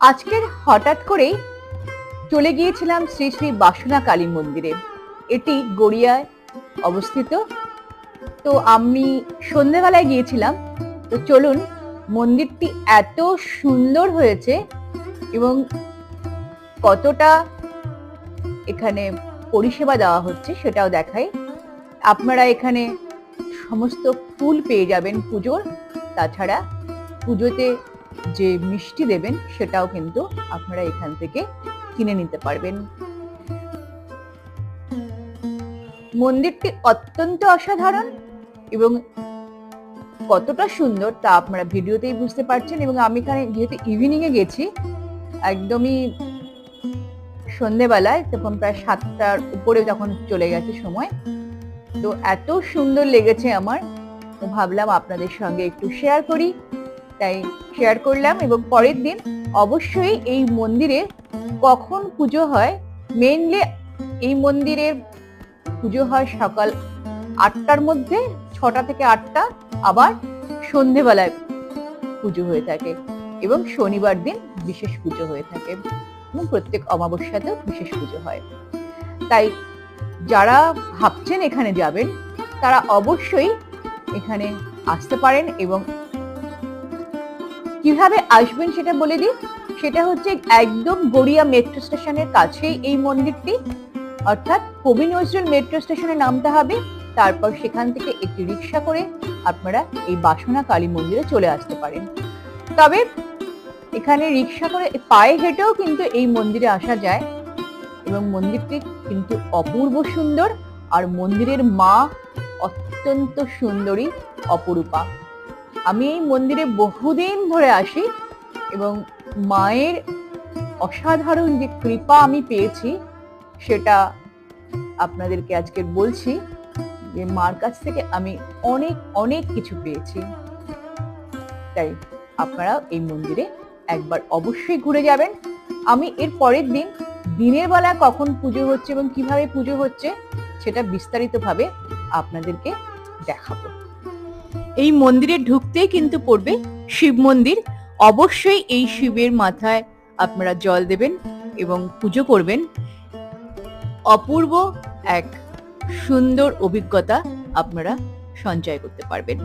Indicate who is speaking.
Speaker 1: আজকের হঠাৎ করেই চলে গিয়েছিলাম শ্রী শ্রী বাসনা কালী মন্দিরে। এটি গড়িয়ায় অবস্থিত। তো আমি সন্ধ্যেবেলায় গিয়েছিলাম। তো চলুন, মন্দিরটি এত সুন্দর হয়েছে এবং কতটা এখানে পরিষেবা দেওয়া হচ্ছে সেটাও দেখাই। আপনারা এখানে সমস্ত ফুল পেয়ে যাবেন পুজোর, তাছাড়া পুজোতে যে মিষ্টি দেবেন সেটাও কিন্তু আপনারা এখান থেকে কিনে নিতে পারবেন। মন্দিরটি অত্যন্ত অসাধারণ এবং কতটা সুন্দর তা আপনারা ভিডিওতেই বুঝতে পারছেন। এবং আমি এখানে যেহেতু ইভিনিং এ গেছি, একদমই সন্ধ্যেবেলায়, তখন প্রায় 7টার উপরে যখন চলে গেছে সময়, তো এত সুন্দর লেগেছে আমার, তো ভাবলাম আপনাদের সঙ্গে একটু শেয়ার করি, তাই শেয়ার করলাম। এবং পরের দিন অবশ্যই এই মন্দিরে কখন পুজো হয়, মেইনলি এই মন্দিরের পুজো হয় সকাল 8টার মধ্যে, 6টা থেকে 8টা, আবার সন্ধেবেলায় পুজো হয়ে থাকে এবং শনিবার দিন বিশেষ পুজো হয়ে থাকে এবং প্রত্যেক অমাবস্যাতেও বিশেষ পুজো হয়। তাই যারা ভাবছেন এখানে যাবেন তারা অবশ্যই এখানে আসতে পারেন। এবং কিভাবে আসবেন সেটা বলে দিই, সেটা হচ্ছে একদম গড়িয়া মেট্রো স্টেশনের কাছেই এই মন্দিরটি, অর্থাৎ কবি নজরুল মেট্রো স্টেশনে নামতে হবে, তারপর সেখান থেকে একটি রিক্সা করে আপনারা এই বাসনা কালী মন্দিরে চলে আসতে পারেন। তবে এখানে রিক্সা করে পায়ে হেঁটেও কিন্তু এই মন্দিরে আসা যায় এবং মন্দিরটি কিন্তু অপূর্ব সুন্দর, আর মন্দিরের মা অত্যন্ত সুন্দরী, অপরূপা। আমি এই মন্দিরে বহুদিন ধরে আসি এবং মায়ের অসাধারণ যে কৃপা আমি পেয়েছি সেটা আপনাদেরকে আজকে বলছি, যে মার কাছ থেকে আমি অনেক অনেক কিছু পেয়েছি। তাই আপনারা এই মন্দিরে একবার অবশ্যই ঘুরে যাবেন। আমি এর পরের দিন দিনের বেলা কখন পুজো হচ্ছে এবং কিভাবে পুজো হচ্ছে সেটা বিস্তারিতভাবে আপনাদেরকে দেখাবো। এই মন্দিরে ঢুকতেই কিন্তু পড়বে শিব মন্দির। অবশ্যই এই শিবের মাথায় আপনারা জল দেবেন এবং পুজো করবেন। অপূর্ব এক সুন্দর অভিজ্ঞতা আপনারা সঞ্চয় করতে পারবেন।